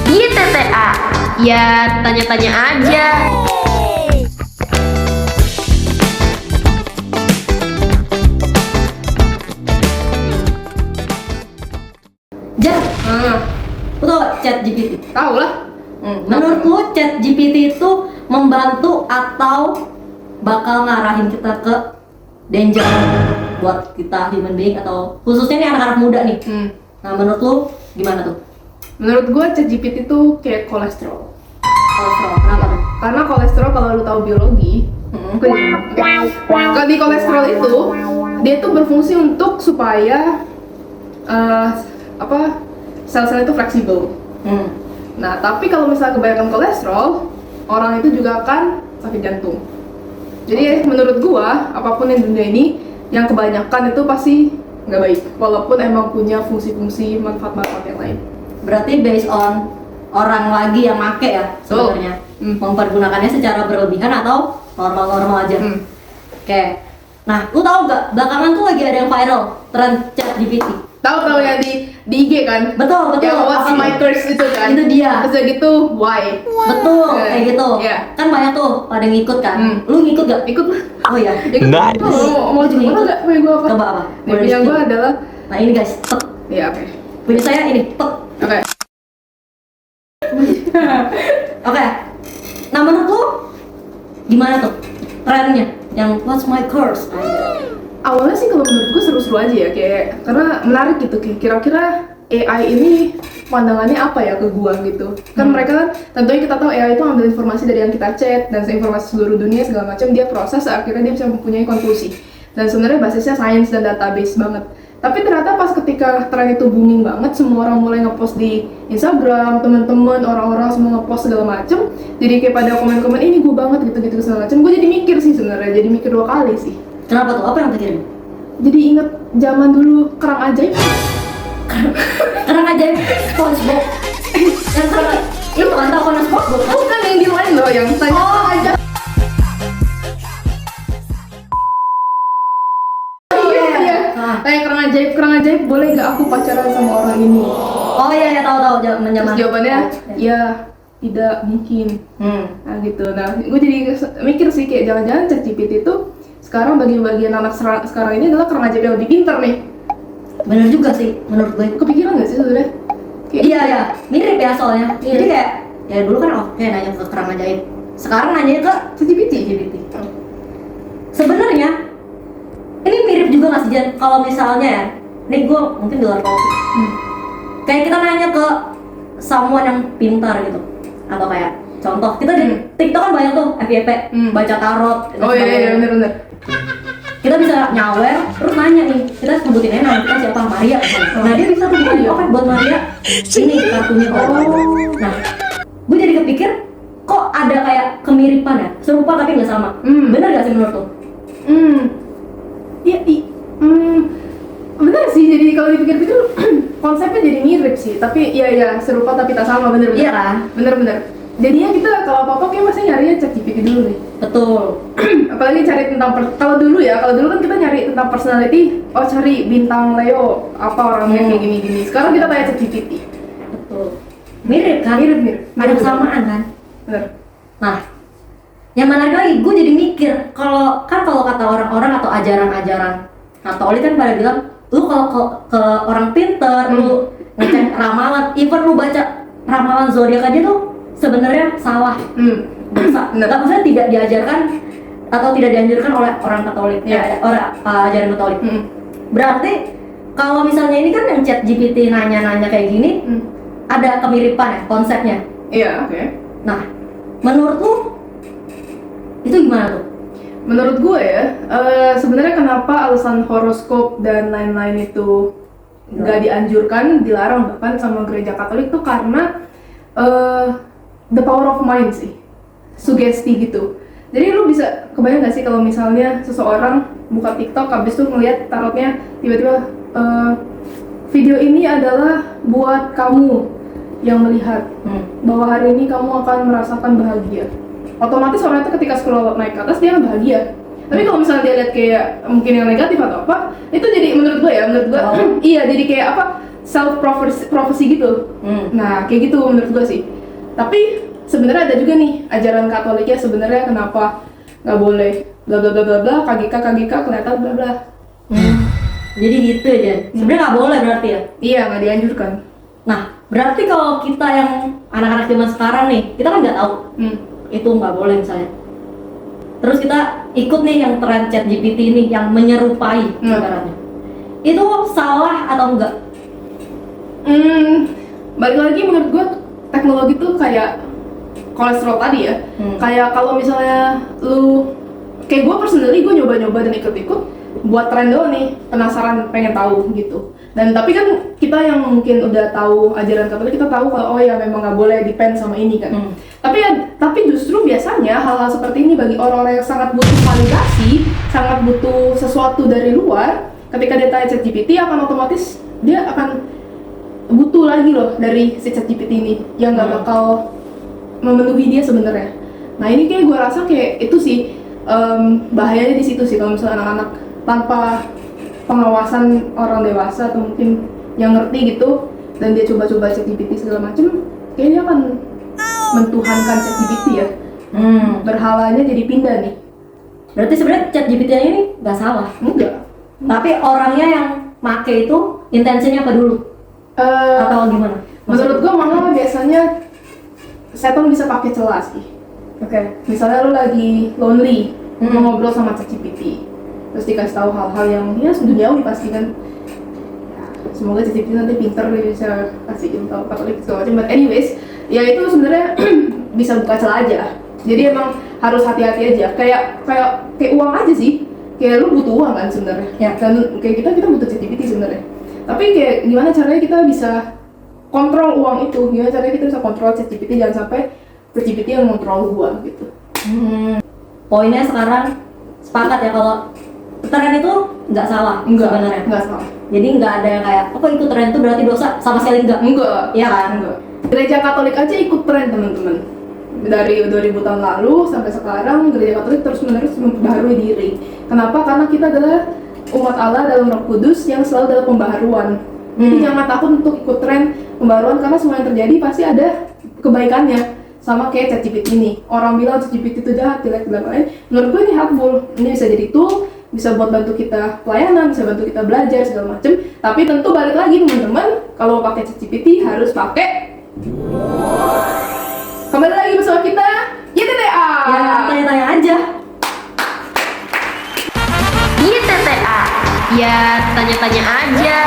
YTTA. Ya tanya-tanya aja. Jar, lu tau gak ChatGPT? Tahu lah. Menurut lu ChatGPT itu membantu atau bakal ngarahin kita ke danger buat kita human being atau khususnya nih anak-anak muda nih? Nah menurut lu gimana tuh? Menurut gue ChatGPT tuh kayak kolesterol. Kolesterol, kenapa tuh? Karena kolesterol kalau lu tahu biologi, kalau di kolesterol itu dia tuh berfungsi untuk supaya sel-sel itu fleksibel. Nah, tapi kalau misalnya kebanyakan kolesterol, orang itu juga akan sakit jantung. Jadi menurut gua, apapun yang di dunia ini, yang kebanyakan itu pasti nggak baik, walaupun emang punya fungsi-fungsi manfaat-manfaat yang lain. Berarti based on orang lagi yang make ya sebenarnya, mempergunakannya secara berlebihan atau normal-normal aja. Oke. Nah, lu tahu nggak belakangan tuh lagi ada yang viral tren ChatGPT? Tahu ya di IG kan? Betul. Yang what's my curse itu kan? Itu dia. Terus udah gitu, why? Betul, kayak gitu. Iya. Kan banyak tuh pada ngikut kan. Lu ngikut gak? Ikut lah. Oh iya. Nice. Mau Juga coba ikut. nggak? Punya gue apa? Coba apa? Nih, punya gue adalah, Nah ini guys, tek. ya oke. Punya saya ini, tek. Oke. Oke. Nah menurut lu gimana tuh trennya? Yang what's my curse? Awalnya sih kalau menurut gue seru-seru aja ya, kayak karena menarik gitu, kayak kira-kira AI ini pandangannya apa ya ke gua gitu. Kan mereka kan, tentunya kita tahu AI itu ambil informasi dari yang kita chat dan informasi seluruh dunia segala macam, dia proses akhirnya dia bisa mempunyai konklusi. Dan sebenarnya basisnya sains dan database banget. Tapi ternyata pas ketika tren itu booming banget, semua orang mulai ngepost di Instagram, teman-teman, orang-orang semua ngepost segala macem. Jadi kayak pada komen-komen ini gue banget gitu-gitu segala macem. Gue jadi mikir sih sebenarnya, jadi mikir 2 kali sih. Kenapa tuh? Apa yang terjadi? Jadi inget zaman dulu kerang ajaib. Karena ajaib SpongeBob. Yang kerang itu kan tau kan SpongeBob kan? Bukan yang di lain loh, yang tanya Oh, aja. Iya. Tanya kerang ajaib boleh nggak aku pacaran sama orang ini? Oh iya tahu zaman. Terus jawabannya ya tidak mungkin. Nah gitu. Nah gue jadi mikir sih kayak jangan-jangan ChatGPT itu sekarang bagian anak sekarang ini adalah kerang ajaib yang lebih pintar nih. Bener juga sih menurut gue. Kepikiran nggak sih sebenarnya? Iya, mirip ya soalnya. Jadi kayak ya dulu kan oke nanya ke kerang ajaib. Sekarang nanya ke ChatGPT. Sebenarnya ini mirip juga nggak sih Jan? Kalau misalnya ya, ini gue mungkin di luar topik. Kayak kita nanya ke someone yang pintar gitu, atau kayak contoh kita di TikTok kan banyak tuh FYP, baca tarot. Oh iya bener. Kita bisa nyawer, terus nanya nih, kita sebutin aja nama kita siapa, Maria. Nah dia bisa tuh bilang, oh kan buat Maria, ini kartunya. Nah, gue jadi kepikir, kok ada kayak kemiripan ya, serupa tapi nggak sama. Bener gak sih menurut lo? Bener sih, jadi kalau dipikir-pikir konsepnya jadi mirip sih, tapi ya serupa tapi tak sama, bener. Iya kan? Bener. Jadinya kita kalau apa-apa kayak masih nyarinya ChatGPT dulu nih. Betul. Apalagi cari tentang kalau dulu kan kita nyari tentang personality, cari bintang Leo, apa orangnya kayak gini. Sekarang kita tanya ChatGPT. Betul. Mirip kan? Mirip. Ada kesamaan kan? Bener. Nah, yang menarik lagi, gue jadi mikir kalau kata orang-orang atau ajaran-ajaran Katolik kan pada bilang, lu kalau ke orang pinter, lu ngecek ramalan, even lu baca ramalan zodiak aja tuh sebenarnya salah. Dosa. Nggak, maksudnya tidak diajarkan atau tidak dianjurkan oleh orang Katolik, ajaran Katolik. Berarti kalau misalnya ini kan yang ChatGPT nanya-nanya kayak gini, ada kemiripan ya konsepnya. Iya, oke. Nah, menurut lu itu gimana tuh? Menurut gue ya, sebenarnya kenapa alasan horoskop dan lain-lain itu nggak dianjurkan, dilarang bahkan sama gereja Katolik tuh karena the power of mind sih, sugesti gitu. Jadi lu bisa kebayang nggak sih kalau misalnya seseorang buka TikTok habis itu ngeliat tarotnya tiba-tiba video ini adalah buat kamu yang melihat bahwa hari ini kamu akan merasakan bahagia. Otomatis orang itu ketika scroll naik ke atas dia akan bahagia. Tapi kalau misalnya dia lihat kayak mungkin yang negatif atau apa, itu jadi menurut gue iya jadi kayak apa? self prophecy gitu. Nah, kayak gitu menurut gue sih. Tapi sebenarnya ada juga nih ajaran Katoliknya sebenarnya kenapa nggak boleh bla bla bla bla bla, KGK kelihatan bla bla. Jadi gitu aja. Sebenarnya nggak boleh berarti ya. Iya, nggak dianjurkan. Nah, berarti kalau kita yang anak-anak zaman sekarang nih, kita kan nggak tahu itu nggak boleh misalnya. Terus kita ikut nih yang tren ChatGPT ini yang menyerupai ibaratnya. Itu salah atau enggak? Balik lagi menurut gue teknologi tuh kayak kolesterol tadi ya. Kayak kalau misalnya lu kayak gue personally gue nyoba-nyoba dan ikut-ikut buat tren doang nih, penasaran pengen tahu gitu. Dan tapi kan kita yang mungkin udah tahu ajaran Katolik, kita tahu kalau oh ya memang nggak boleh depend sama ini kan. Tapi justru biasanya hal-hal seperti ini bagi orang-orang yang sangat butuh validasi, sangat butuh sesuatu dari luar, ketika dia tanya ChatGPT akan otomatis dia akan butuh lagi loh dari si ChatGPT ini yang nggak bakal memenuhi dia sebenarnya. Nah ini kayak gue rasa kayak itu sih bahayanya di situ sih kalau misalnya anak-anak tanpa pengawasan orang dewasa atau mungkin yang ngerti gitu dan dia coba-coba ChatGPT segala macem, kayaknya akan mentuhankan ChatGPT ya. Berhalanya jadi pindah nih. Berarti sebenarnya ChatGPT ini nggak salah. Enggak. Tapi orangnya yang make itu intensinya apa dulu? Atau gimana? Menurut gua malah biasanya setan bisa pakai celah sih. Oke. Misalnya lu lagi lonely, mau ngobrol sama ChatGPT, terus dikasih tahu hal-hal yang ya duniawi pasti kan. Semoga ChatGPT nanti pinter dia bisa kasih info Katolik segala macam. But anyways, ya itu sebenarnya bisa buka celah aja. Jadi emang harus hati-hati aja. Kayak uang aja sih. Kayak lu butuh uang kan sebenarnya. Ya. Dan kayak kita butuh ChatGPT sebenarnya. Tapi kayak gimana caranya kita bisa kontrol uang itu? Gimana caranya kita bisa kontrol ChatGPT jangan sampai ChatGPT yang kontrol gua gitu. Poinnya sekarang sepakat ya kalau tren itu nggak salah sebenarnya. Enggak salah. Jadi nggak ada yang kayak apa itu tren itu berarti dosa, sama sekali nggak. Enggak. Iya kan? Enggak. Gereja Katolik aja ikut tren teman-teman. Dari 2000 tahun lalu sampai sekarang gereja Katolik terus-menerus memperbaharui diri. Kenapa? Karena kita adalah umat Allah dalam Roh Kudus yang selalu dalam pembaharuan. Jadi jangan takut untuk ikut tren pembaharuan karena semua yang terjadi pasti ada kebaikannya. Sama kayak ChatGPT ini. Orang bilang ChatGPT itu jahat, jelek, dan lain-lain. Menurut gue ini helpful. Ini bisa jadi tool, bisa buat bantu kita pelayanan, bisa bantu kita belajar segala macem. Tapi tentu balik lagi teman-teman, kalau pakai ChatGPT harus pakai. Kembali lagi bersama kita YTTA. Ya tanya-tanya aja. YTTA, ya tanya-tanya aja.